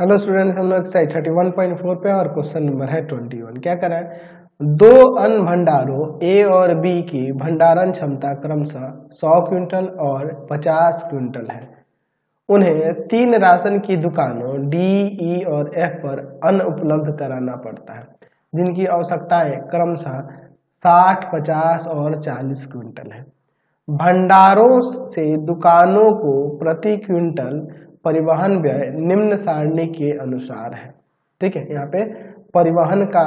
Hello students, हम लोग exercise 31.4 पे और क्वेश्चन नंबर है 21। क्या करा है? दो अन्न भंडारों ए और बी की भंडारण क्षमता क्रमशः 100 क्विंटल और 50 क्विंटल है। उन्हें तीन राशन की दुकानों डी, ई और एफ पर अन्न उपलब्ध कराना पड़ता है, जिनकी आवश्यकताएं क्रमशः 60, 50 और 40 क्विंटल है। भंडारों से दुकानों को प्रति क्विंटल परिवहन व्यय निम्न सारणी के अनुसार है। ठीक है, यहाँ पे परिवहन का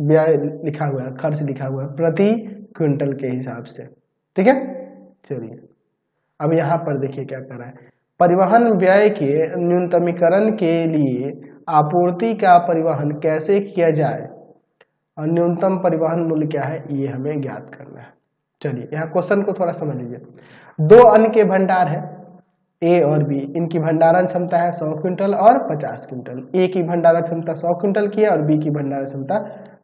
व्यय लिखा हुआ है, खर्च लिखा हुआ है प्रति क्विंटल के हिसाब से। ठीक है, चलिए अब यहाँ पर देखिए क्या कर रहा है। परिवहन व्यय के न्यूनतमीकरण के लिए आपूर्ति का परिवहन कैसे किया जाए और न्यूनतम परिवहन मूल्य क्या है, ये हमें ज्ञात करना है। चलिए यहाँ क्वेश्चन को थोड़ा समझ लीजिए। दो अन्न के भंडार है ए और बी, इनकी भंडारण क्षमता है 100 क्विंटल और 50 क्विंटल। ए की भंडारण क्षमता 100 क्विंटल की है और बी की भंडारण क्षमता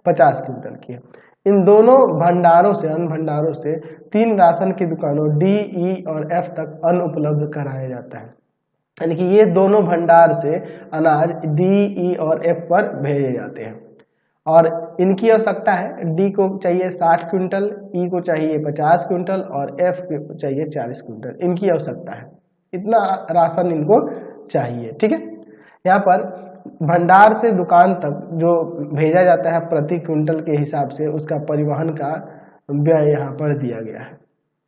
50 क्विंटल की है। इन दोनों भंडारों से, अन्न भंडारों से तीन राशन की दुकानों डी, ई और एफ तक अन्न उपलब्ध कराया जाता है। यानी कि ये दोनों भंडार से अनाज डी, ई और एफ पर भेजे जाते हैं और इनकी आवश्यकता है, डी को चाहिए 60 क्विंटल, ई को चाहिए 50 क्विंटल और एफ को चाहिए 40 क्विंटल। इनकी आवश्यकता है, इतना राशन इनको चाहिए। ठीक है, यहाँ पर भंडार से दुकान तक जो भेजा जाता है प्रति क्विंटल के हिसाब से, उसका परिवहन का व्यय यहाँ पर दिया गया है।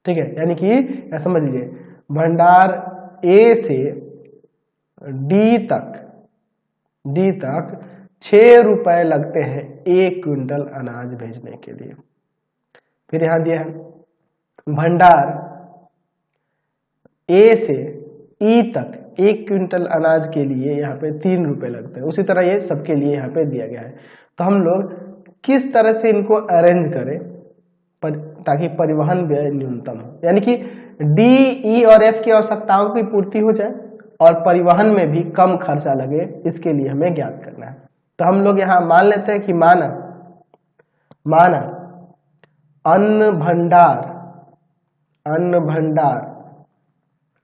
ठीक है, यानी कि समझ लीजिए भंडार ए से डी तक 6 रुपए लगते हैं 1 क्विंटल अनाज भेजने के लिए। फिर यहां दिया है भंडार ए से ई तक 1 क्विंटल अनाज के लिए यहाँ पे 3 रुपए लगते हैं। उसी तरह ये सबके लिए यहाँ पे दिया गया है। तो हम लोग किस तरह से इनको अरेंज करें ताकि परिवहन व्यय न्यूनतम हो, यानी कि डी, ई और एफ की आवश्यकताओं की पूर्ति हो जाए और परिवहन में भी कम खर्चा लगे, इसके लिए हमें ज्ञात करना है। तो हम लोग यहाँ मान लेते हैं कि माना अन्न भंडार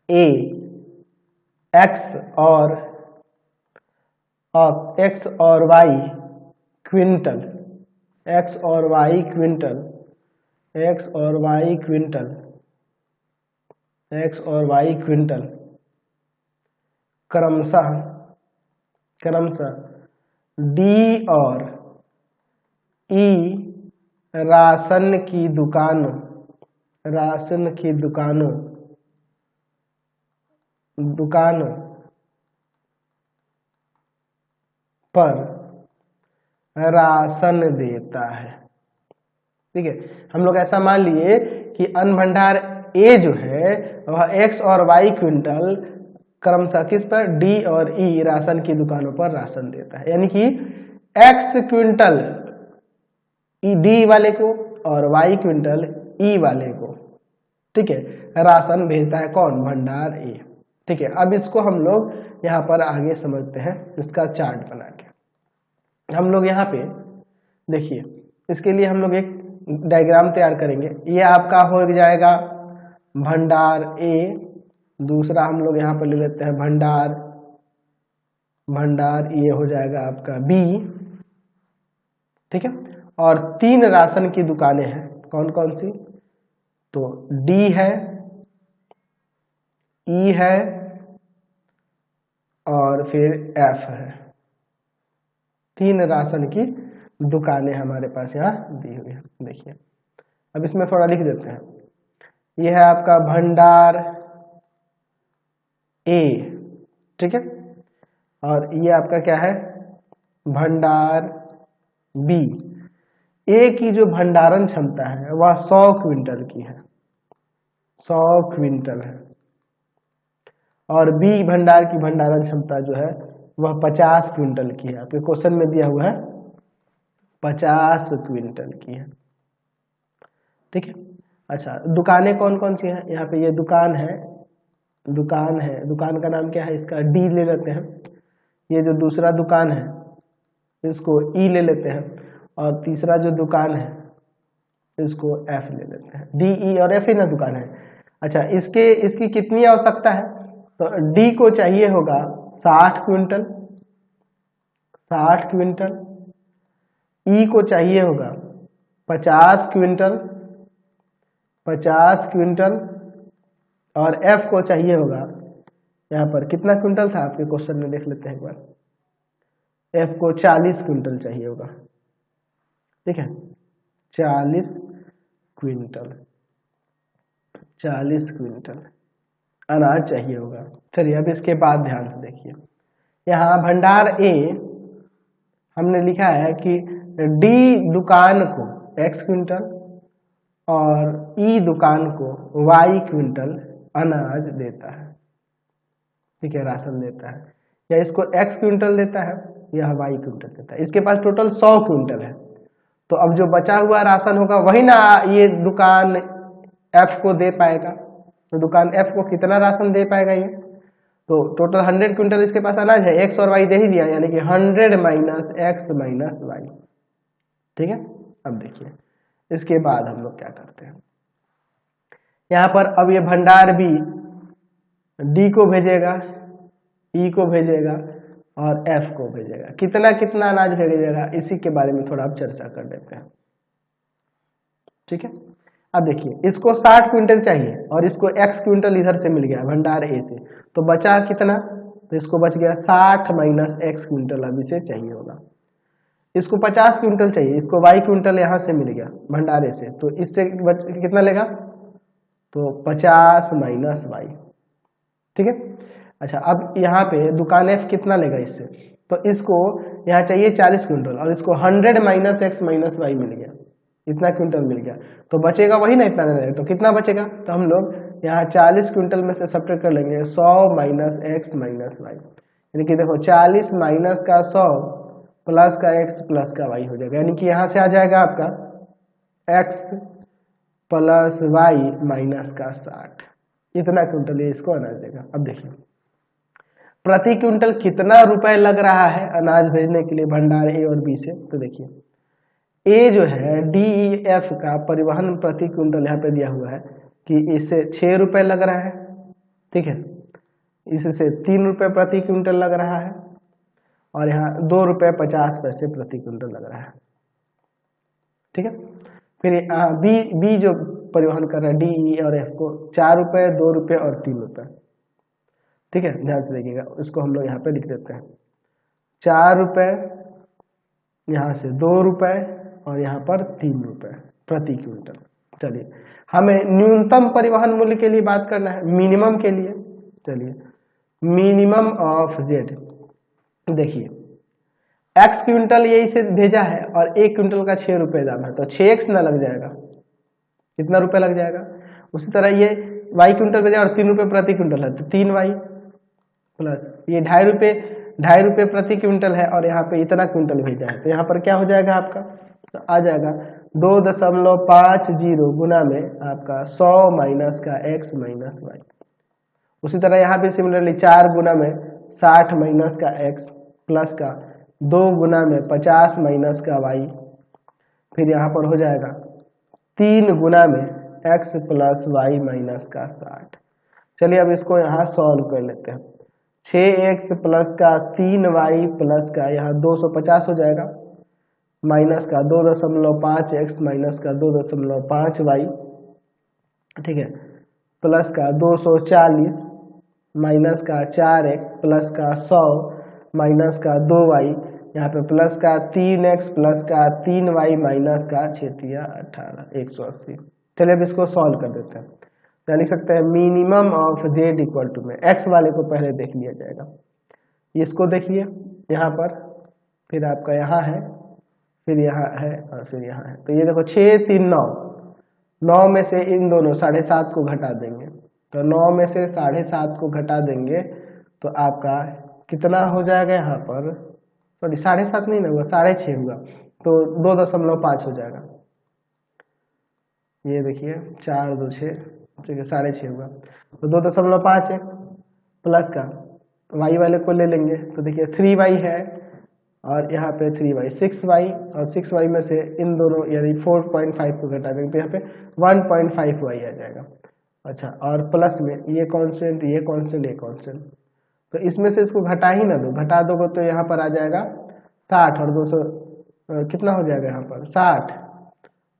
ए एक्स और वाई क्विंटल क्रमशः डी और ई राशन की दुकानों पर राशन देता है। ठीक है, हम लोग ऐसा मान लिए कि अन्न भंडार ए जो है वह एक्स और वाई क्विंटल क्रमशः किस पर, डी और ई राशन की दुकानों पर राशन देता है। यानी कि एक्स क्विंटल डी वाले को और वाई क्विंटल ई वाले को, ठीक है, राशन भेजता है कौन, भंडार ए। ठीक है, अब इसको हम लोग यहाँ पर आगे समझते हैं, इसका चार्ट बना के। हम लोग यहाँ पे देखिए, इसके लिए हम लोग एक डायग्राम तैयार करेंगे। ये आपका हो जाएगा भंडार ए, दूसरा हम लोग यहाँ पर ले लेते हैं भंडार ये हो जाएगा आपका बी। ठीक है, और तीन राशन की दुकानें हैं, कौन कौन सी, तो डी है, ई है और फिर एफ है। तीन राशन की दुकानें हमारे पास यहाँ दी हुई है। देखिए अब इसमें थोड़ा लिख देते हैं। यह है आपका भंडार ए, ठीक है, और ये आपका क्या है, भंडार बी। ए की जो भंडारण क्षमता है वह 100 क्विंटल की है, 100 क्विंटल है, और बी भंडार की भंडारण क्षमता जो है वह 50 क्विंटल की है। आपके क्वेश्चन में दिया हुआ है 50 क्विंटल की है। ठीक है, अच्छा दुकानें कौन कौन सी हैं, यहाँ पे ये दुकान है, दुकान का नाम क्या है, इसका डी ले लेते हैं। ये जो दूसरा दुकान है इसको ई ले लेते हैं, और तीसरा जो दुकान है इसको एफ ले लेते हैं। डी, ई और एफ ही ना दुकान है। अच्छा इसकी कितनी आवश्यकता है, तो डी को चाहिए होगा 60 क्विंटल, 60 क्विंटल, ई को चाहिए होगा 50 क्विंटल, 50 क्विंटल, और एफ को चाहिए होगा यहाँ पर कितना क्विंटल था आपके क्वेश्चन में, देख लेते हैं एक बार। एफ को 40 क्विंटल चाहिए होगा, ठीक है, 40 क्विंटल, 40 क्विंटल अनाज चाहिए होगा। चलिए अब इसके बाद ध्यान से देखिए, यहाँ भंडार ए हमने लिखा है कि डी दुकान को x क्विंटल और ई दुकान को y क्विंटल अनाज देता है, ठीक है, राशन देता है, या इसको x क्विंटल देता है या y क्विंटल देता है। इसके पास टोटल 100 क्विंटल है, तो अब जो बचा हुआ राशन होगा वही ना ये दुकान F को दे पाएगा। तो दुकान F को कितना राशन दे पाएगा ये, तो टोटल 100 क्विंटल इसके पास अनाज है, x और y दे ही दिया, यानी कि 100 माइनस x माइनस y, ठीक है। अब देखिए इसके बाद हम लोग क्या करते हैं, यहाँ पर अब ये भंडार बी डी को भेजेगा, ई को भेजेगा और एफ को भेजेगा। कितना कितना अनाज भेजेगा इसी के बारे में थोड़ा अब चर्चा कर लेते हैं, ठीक है। अब देखिए इसको 60 क्विंटल चाहिए और इसको x क्विंटल इधर से मिल गया भंडार ए से, तो बचा कितना, तो इसको बच गया 60 माइनस x क्विंटल अब इसे चाहिए होगा। इसको 50 क्विंटल चाहिए, इसको y क्विंटल यहाँ से मिल गया भंडार ए से, तो इससे कितना लेगा, तो 50 माइनस y, ठीक है। अच्छा अब यहाँ पे दुकान F कितना लेगा इससे, तो इसको यहाँ चाहिए 40 क्विंटल और इसको 100 माइनस x माइनस y मिल गया, इतना क्विंटल मिल गया, तो बचेगा वही ना, इतना नहीं, तो कितना बचेगा, तो हम लोग यहाँ 40 क्विंटल में से सब्ट्रैक्ट कर लेंगे 100 माइनस x माइनस y, यानी कि देखो 40 माइनस का 100 प्लस का x प्लस का y हो जाएगा, यानी कि यहाँ से आ जाएगा आपका x प्लस y माइनस का 60, इतना क्विंटल ये इसको अनाज देगा। अब देखिए प्रति क्विंटल कितना रुपए लग रहा है अनाज भेजने के लिए भंडार ए और बी से, तो देखिए ए जो है डी ई एफ का परिवहन प्रति क्विंटल यहाँ पे दिया हुआ है कि इससे 6 रुपए लग रहा है, ठीक है, इससे 3 रुपए प्रति क्विंटल लग रहा है और यहाँ 2 रुपए 50 पैसे प्रति क्विंटल लग रहा है, ठीक है। फिर बी जो परिवहन कर रहा है डी ई और एफ को 4 रुपए 2 रुपए और 3 रुपए, ठीक है, ध्यान से देखिएगा, उसको हम लोग यहाँ पे लिख देते हैं 4 रुपए, यहाँ से 2 रुपए और यहाँ पर 3 रुपए प्रति क्विंटल। चलिए हमें न्यूनतम परिवहन मूल्य के लिए बात करना है, मिनिमम के लिए, चलिए मिनिमम ऑफ जेड, देखिए x क्विंटल ये इसे भेजा है और 1 क्विंटल का 6 रुपए दाम है, तो 6x ना लग जाएगा, कितना रुपए लग जाएगा। उसी तरह ये y क्विंटल भेजा और 3 रुपए प्रति क्विंटल है, तो 3y प्लस ये 2.5 रुपए प्रति क्विंटल है और यहाँ पे इतना क्विंटल भेजा है, तो यहाँ पर क्या हो जाएगा आपका, तो आ जाएगा 2.50 गुना में आपका 100 माइनस का x माइनस y। उसी तरह यहाँ पे सिमिलरली 4 गुना में 60 माइनस का x प्लस का 2 गुना में 50 माइनस का y, फिर यहाँ पर हो जाएगा 3 गुना में x प्लस y माइनस का 60। चलिए अब इसको यहाँ सॉल्व कर लेते हैं, 6x प्लस का 3y प्लस का यहाँ 250 हो जाएगा, माइनस का 2.5x माइनस का 2.5y, ठीक है, प्लस का 240 माइनस का 4x प्लस का 100 माइनस का 2y, यहाँ पे प्लस का 3x प्लस का 3y माइनस का 6×18 180। चलिए अब इसको सॉल्व कर देते हैं, तो लिख सकते हैं minimum of z equal to में x वाले को पहले देख लिया जाएगा, इसको देखिए यहाँ पर, फिर आपका यहाँ है, फिर यहाँ है और फिर यहाँ है, तो ये देखो 6 3 9, 9 में से इन दोनों 7.5 को घटा देंगे, तो 9 में से 7.5 को घटा देंगे तो आपका कितना हो जाएगा यहाँ पर, सॉरी 7.5 नहीं ना हुआ, 6.5 हुआ, तो 2.5 हो जाएगा, ये देखिए 4 2 6, ठीक है, 6.5 हुआ, तो 2.5x प्लस का y वाले को ले लेंगे, तो देखिए 3y है और यहाँ पे 3y 6y और 6y में से इन दोनों यानी 4.5 को घटा देंगे तो यहाँ पे 1.5y आ जाएगा। अच्छा और प्लस में ये कांस्टेंट ये कांस्टेंट ये कांस्टेंट, तो इसमें से इसको घटा ही ना दो, घटा दोगे तो यहाँ पर आ जाएगा 60 और 200 कितना हो जाएगा यहाँ पर 60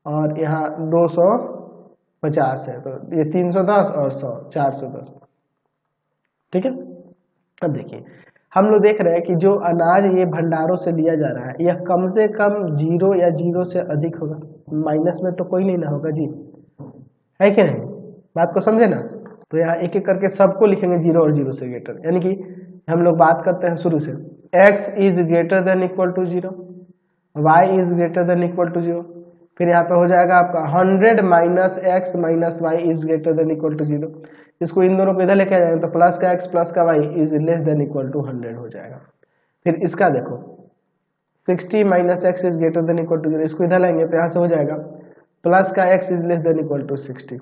और यहाँ 250 है, तो ये 310 और 100 410। ठीक है। अब देखिए हम लोग देख रहे हैं कि जो अनाज ये भंडारों से लिया जा रहा है यह कम से कम 0 या 0 से अधिक होगा, माइनस में तो कोई नहीं ना होगा जी, है कि नहीं, बात को समझे ना। तो यहाँ एक एक करके सबको लिखेंगे 0 और 0 से ग्रेटर, यानी कि हम लोग बात करते हैं शुरू से, x is greater than equal to 0, y is greater than equal to 0, फिर यहाँ पे हो जाएगा आपका 100 minus x minus y is greater than equal to 0। इसको इन दोनों को इधर लेके आ जाएंगे तो प्लस का x प्लस का y is less than equal to 100 हो जाएगा। फिर इसका देखो 60 minus x is greater than equal to 0, इसको इधर लाएंगे तो यहाँ से हो जाएगा प्लस का x is less than equal to 60।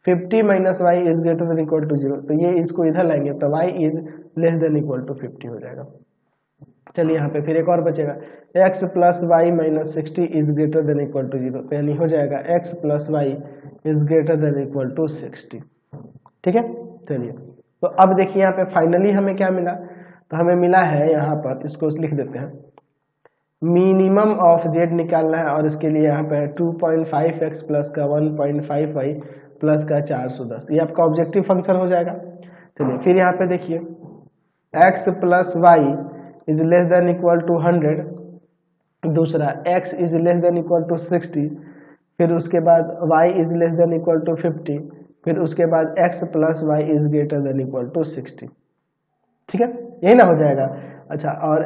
50 minus y is greater than equal to 0, तो ये इसको इधर लाएंगे तो y is less than equal to 50 हो जाएगा। चलिए यहाँ पे फिर एक और बचेगा x plus y minus 60 is greater than equal to 0, तो यानी हो जाएगा x plus y is greater than equal to 60। ठीक है। चलिए तो अब देखिए यहाँ पे फाइनली हमें क्या मिला, तो हमें मिला है यहाँ पर, इसको लिख देते हैं, मिनिमम ऑफ z निकालना है और इसके लिए यहाँ पे 2.5x प्लस का 1.5y प्लस का 410, ये आपका ऑब्जेक्टिव फंक्शन हो जाएगा। चलिए फिर यहाँ पे देखिए x plus y is less than equal to 100, दूसरा x is less than equal to 60, फिर उसके बाद y is less than equal to 50, फिर उसके बाद x plus y is greater than equal to 60। ठीक है, यही ना हो जाएगा। अच्छा, और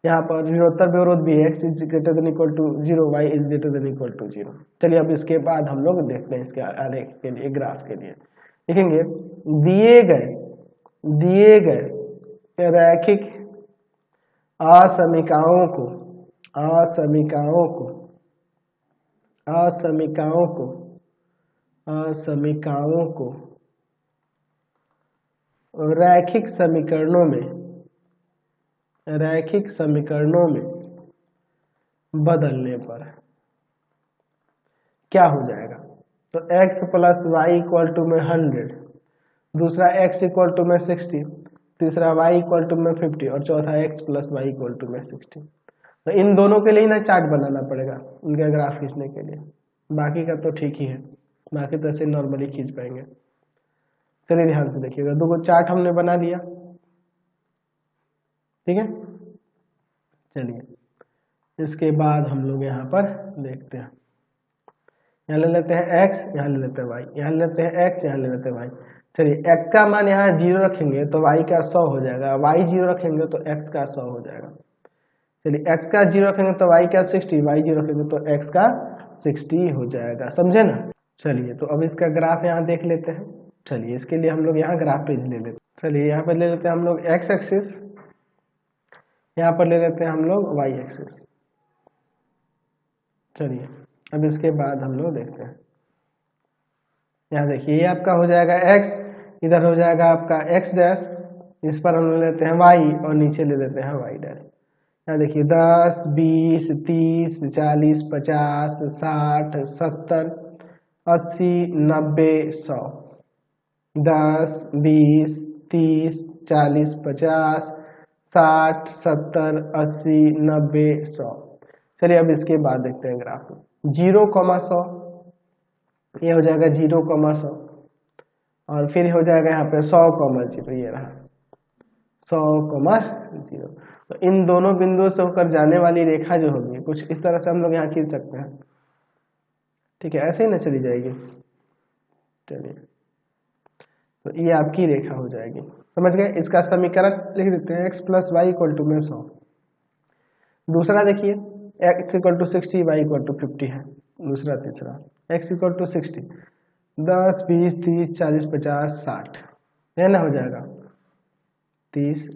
यहाँ पर निरोत्तर विरोध भी x is greater than equal to 0, y is greater than equal to 0। चलिए अब इसके बाद हम लोग देखते हैं इसके आगे के लिए ग्राफ के लिए लिखेंगे दिए गए रैखिक असमीकाओं को रैखिक समीकरणों में बदलने पर क्या हो जाएगा, तो x plus y equal to में 100, दूसरा x इक्वल टू में 60, तीसरा y इक्वल टू में 50 और चौथा x plus y equal to में 60। तो इन दोनों के लिए ना चार्ट बनाना पड़ेगा उनका ग्राफ खींचने के लिए, बाकी का तो ठीक ही है, बाकी तो ऐसे नॉर्मली खींच पाएंगे। चलिए ध्यान से देखिएगा, दो चार्ट हमने बना दिया। ठीक है, चलिए इसके बाद हम लोग यहाँ पर देखते हैं, यहाँ ले लेते हैं x, यहाँ ले लेते हैं y, यहाँ ले लेते हैं x, यहाँ ले लेते हैं y। चलिए x का मान यहाँ 0 रखेंगे तो y का 100 हो जाएगा, y 0 रखेंगे तो x का 100 हो जाएगा। चलिए x का 0 रखेंगे तो y का 60, y 0 रखेंगे तो x का 60 हो जाएगा, समझे ना। चलिए तो अब इसका ग्राफ यहाँ देख लेते हैं। चलिए इसके लिए हम लोग यहाँ ग्राफ पेज ले लेते हैं। चलिए यहाँ पर ले लेते हैं हम लोग x एक्सिस, यहाँ पर ले लेते हैं हम लोग y एक्सिस। चलिए अब इसके बाद हम लोग देखते हैं, यहाँ देखिए ये आपका हो जाएगा x, इधर हो जाएगा आपका x डैश, इस पर हम ले लेते हैं y और नीचे ले लेते हैं y डैश। यहाँ देखिए 10, 20, 30, 40, 50, 60, 70, 80, 90, 100, 10, 20, 30, 40, 50, 60, 70, 80, 90, 100। चलिए अब इसके बाद देखते हैं ग्राफ, 0,100, ये हो जाएगा 0,100 और फिर हो जाएगा यहाँ पे 100,0, ये रहा 100,0। तो इन दोनों बिंदुओं से होकर जाने वाली रेखा जो होगी कुछ इस तरह से हम लोग यहाँ खींच सकते हैं। ठीक है, ऐसे ही ना चली जाएगी। चलिए तो ये आपकी रेखा हो जाएगी, समझ गए। इसका समीकरण लिख देते हैं, x plus y equal to में 100। दूसरा देखिए x equal to 60, y equal to 50 है। दूसरा तीसरा x इक्वल टू 60, 10, 20, 30, 40, 50, 60, है ना, हो जाएगा 30,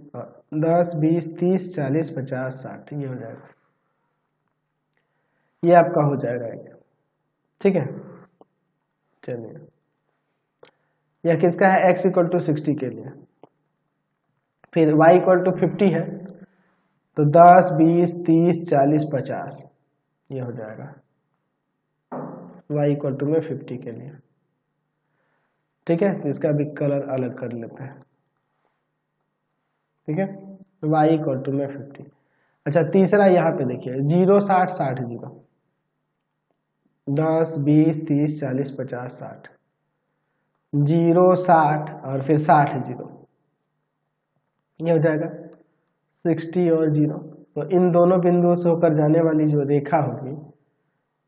10, 20, 30, 40, 50, 60, ये हो जाएगा, ये आपका हो जाएगा। ठीक है, चलिए यह किसका है, x इक्वल टू 60 के लिए। फिर y इक्वल टू 50 है तो 10, 20, 30, 40, 50, ये हो जाएगा y इक्वल टू में 50 के लिए। ठीक है, इसका भी कलर अलग कर लेते हैं। ठीक है, y इक्वल टू में 50। अच्छा तीसरा यहाँ पे देखिए 0 60 60 0, 10 20 30 40 50 60, 0 60 और फिर 60 0, ये हो जाएगा 60 और 0। तो इन दोनों बिंदुओं से होकर जाने वाली जो रेखा होगी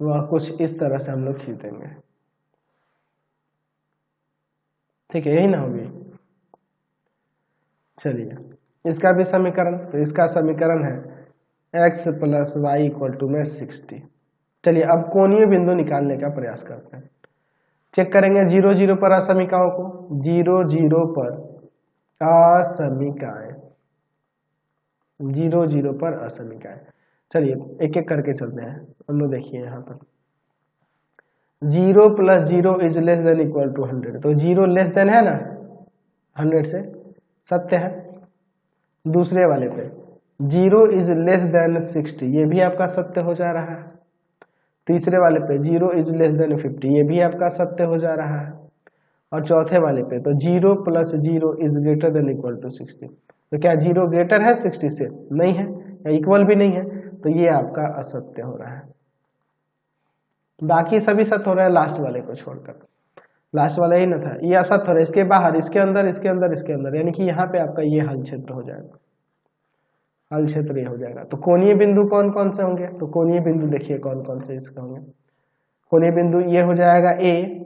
वह कुछ इस तरह से हम लोग खींचेंगे, ठीक है, यही ना होगी। चलिए इसका भी समीकरण, तो इसका समीकरण है x + y = 60। चलिए अब कोणीय बिंदु निकालने का प्रयास करते हैं। चेक करेंगे 0 0 पर असमीकाओं को, 0 0 पर असमीकाएं, 0 0 पर असमीकाएं। चलिए एक एक करके चलते हैं। हम लोग देखिए यहाँ पर 0 + 0 = 100, तो 0 लेस देन है ना 100 से, सत्य है। दूसरे वाले पे 0 = <60, ये भी आपका सत्य हो जा रहा है। तीसरे वाले पे 0 = 50, ये भी आपका सत्य हो जा रहा है। और चौथे वाले पे तो 0 + 0 > 60, तो क्या 0 ग्रेटर है 60 से? नहीं है, या इक्वल भी नहीं है, तो ये आपका असत्य हो रहा है। बाकी सभी सत्य हो रहा है लास्ट वाले को छोड़कर, लास्ट वाला ही ना था, ये असत्य हो रहा है। इसके बाहर, इसके अंदर, इसके अंदर, इसके अंदर, यानी कि यहाँ पे आपका ये हल क्षेत्र हो जाएगा, हल क्षेत्र ये हो जाएगा। तो कोणीय बिंदु कौन कौन से होंगे? तो कोणीय बिंदु देखिए कौन कौन से इसके होंगे। कोणीय बिंदु ये हो जाएगा A,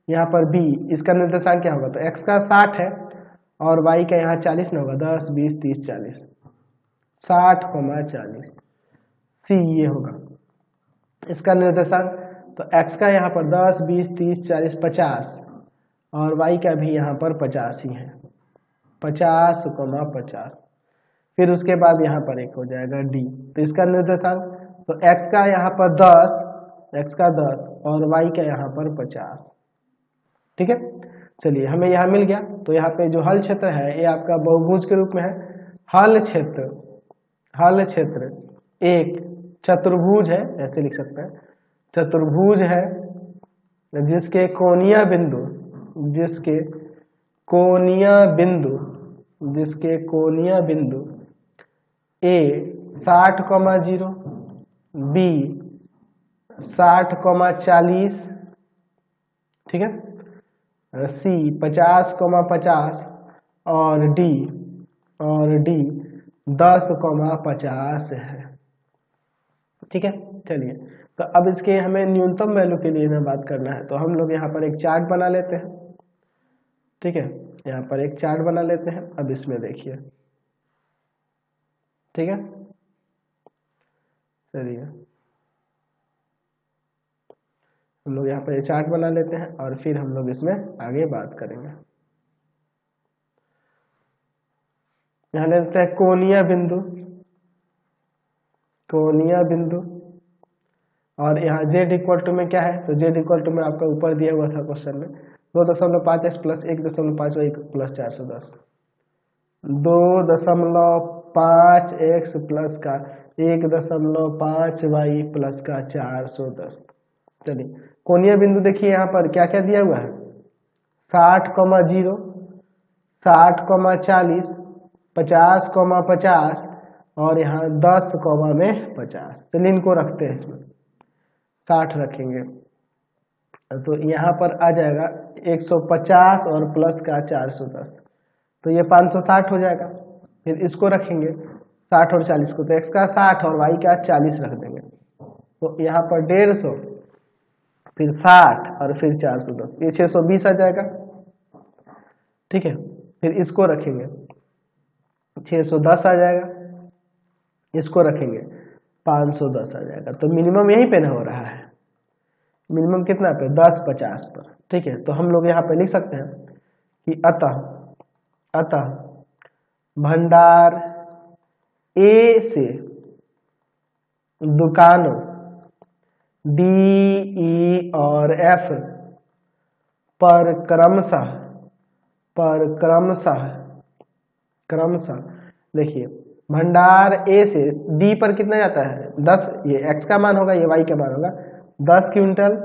यहाँ पर B, इसका निर्देशांक क्या होगा? तो x का 60 है और y का यहाँ 40 ना होगा, 10 20 30 40, 60, 40, C ये होगा इसका निर्देशांक। तो x का यहाँ पर 10 20 30 40 50 और y का भी यहाँ पर 50 ही है, 50, 50। फिर उसके बाद यहाँ पर एक हो जाएगा D, तो इसका निर्देशांक, तो x का यहाँ पर 10, x का 10 और y का यहाँ पर 50, ठीक है। चलिए हमें यहाँ मिल गया। तो यहाँ पे जो हल क्षेत्र है ये आपका बहुभुज के रूप में है। हल क्षेत्र, हल क्षेत्र एक चतुर्भुज है, ऐसे लिख सकते हैं, चतुर्भुज है जिसके कोणीय बिंदु, जिसके कोणीय बिंदु, जिसके कोणीय बिंदु A 60, 0, B 60, 40, ठीक है, C 50, 50 और D 10, 50 है, ठीक है। चलिए तो अब इसके हमें न्यूनतम वैल्यू के लिए ना बात करना है, तो हम लोग यहाँ पर एक चार्ट बना लेते हैं, ठीक है, यहाँ पर एक चार्ट बना लेते हैं। अब इसमें देखिए, ठीक है, चलिए हम लोग यहाँ पर ये चार्ट बना लेते हैं और फिर हम लोग इसमें आगे बात करेंगे। यहाँ लेते हैं कोणीय बिंदु, कोणीय बिंदु, और यहाँ z में क्या है? तो z में आपका ऊपर दिया हुआ था क्वेश्चन में 2.5x + 1.5y + 410, 2.5x प्लस का 1.5y प्लस का 410। चलिए कोणीय बिंदु देखिए यहाँ पर क्या क्या दिया हुआ है, 60, 0, 60, 40, 50, 50 और यहाँ 10, में 50। चलिए इनको रखते हैं, इसमें 60 रखेंगे तो यहाँ पर आ जाएगा 150 और प्लस का 410, तो ये 560 हो जाएगा। फिर इसको रखेंगे 60 और 40 को, तो x का 60 और y का 40 रख देंगे, तो यहाँ पर 150, फिर 60 और फिर 410, ये 620 आ जाएगा, ठीक है। फिर इसको रखेंगे 610 आ जाएगा, इसको रखेंगे 510 आ जाएगा। तो मिनिमम यहीं पे ना हो रहा है, मिनिमम कितना पे? 10 50 पर, ठीक है। तो हम लोग यहाँ पे लिख सकते हैं कि अतः भंडार A से दुकानों D, E और F पर क्रमशः देखिए भंडार A से D पर कितना जाता है? 10, ये x का मान होगा, ये y का मान होगा, 10 क्विंटल,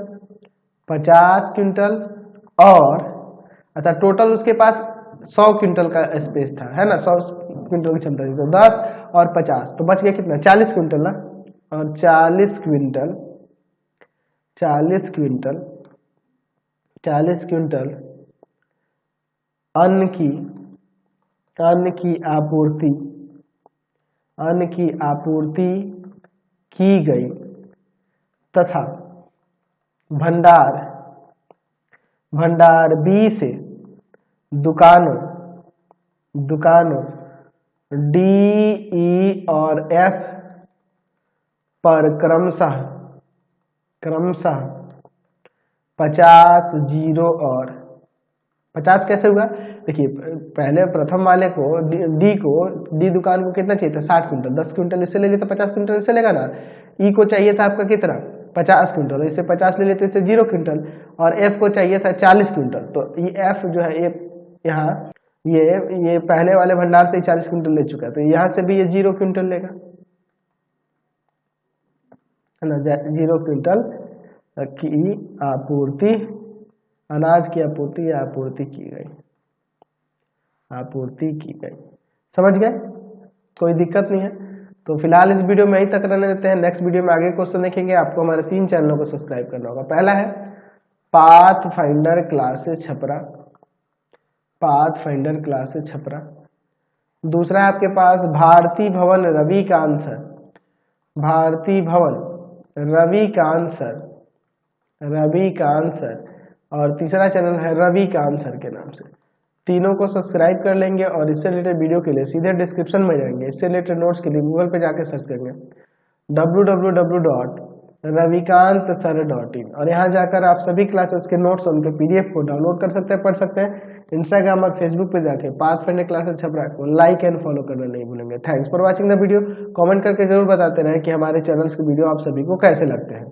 50 क्विंटल और अच्छा टोटल उसके पास 100 क्विंटल का स्पेस था, है ना, 100 क्विंटल की क्षमता थी, तो 10 और 50, तो बच गया कितना 40 क्विंटल ना। और 40 क्विंटल 40 क्विंटल 40 क्विंटल अन्न की आपूर्ति की गई तथा भंडार बी से दुकानों डी, ई और एफ पर क्रमशः 50, 0 और 50 कैसे हुआ? देखिए पहले प्रथम वाले को डी दुकान को कितना चाहिए था 60 क्विंटल, 10 क्विंटल इससे ले लेता 50 क्विंटल इससे लेगा ना। ई को चाहिए था आपका कितना 50 क्विंटल, इससे 50 ले लेते इससे 0 क्विंटल, और एफ को चाहिए था 40 क्विंटल। तो ये एफ जो है ये यहाँ ये पहले वाले भंडार से ही 40 क्विंटल ले चुका है, तो यहाँ से भी ये 0 क्विंटल लेगा, है ना। 0 क्विंटल की आपूर्ति, अनाज की आपूर्ति की गई। समझ गए? कोई दिक्कत नहीं है। तो फिलहाल इस वीडियो में यहीं तक रहने देते हैं। नेक्स्ट वीडियो में आगे क्वेश्चन देखेंगे। आपको हमारे 3 चैनलों को सब्सक्राइब करना होगा। पहला है पाथफाइंडर क्लासेस छपरा। दूसरा है आपके पास भारती भवन रविकांत सर, और तीसरा चैनल है रविकांत सर के नाम से। तीनों को सब्सक्राइब कर लेंगे और इससे रिलेटेड वीडियो के लिए सीधे डिस्क्रिप्शन में जाएंगे। इससे रिलेटेड नोट्स के लिए गूगल पे जाके सर्च करेंगे www.ravikantsir.in, और यहाँ जाकर आप सभी क्लासेस के नोट्स और उनके PDF को डाउनलोड कर सकते हैं, पढ़ सकते हैं। इंस्टाग्राम और फेसबुक पे जाके पाथफाइंडर क्लासेस छपरा को लाइक एंड फॉलो करना नहीं भूलेंगे। Thanks for watching the video. Comment करके जरूर बताते रहें कि हमारे चैनल्स के वीडियो आप सभी को कैसे लगते हैं।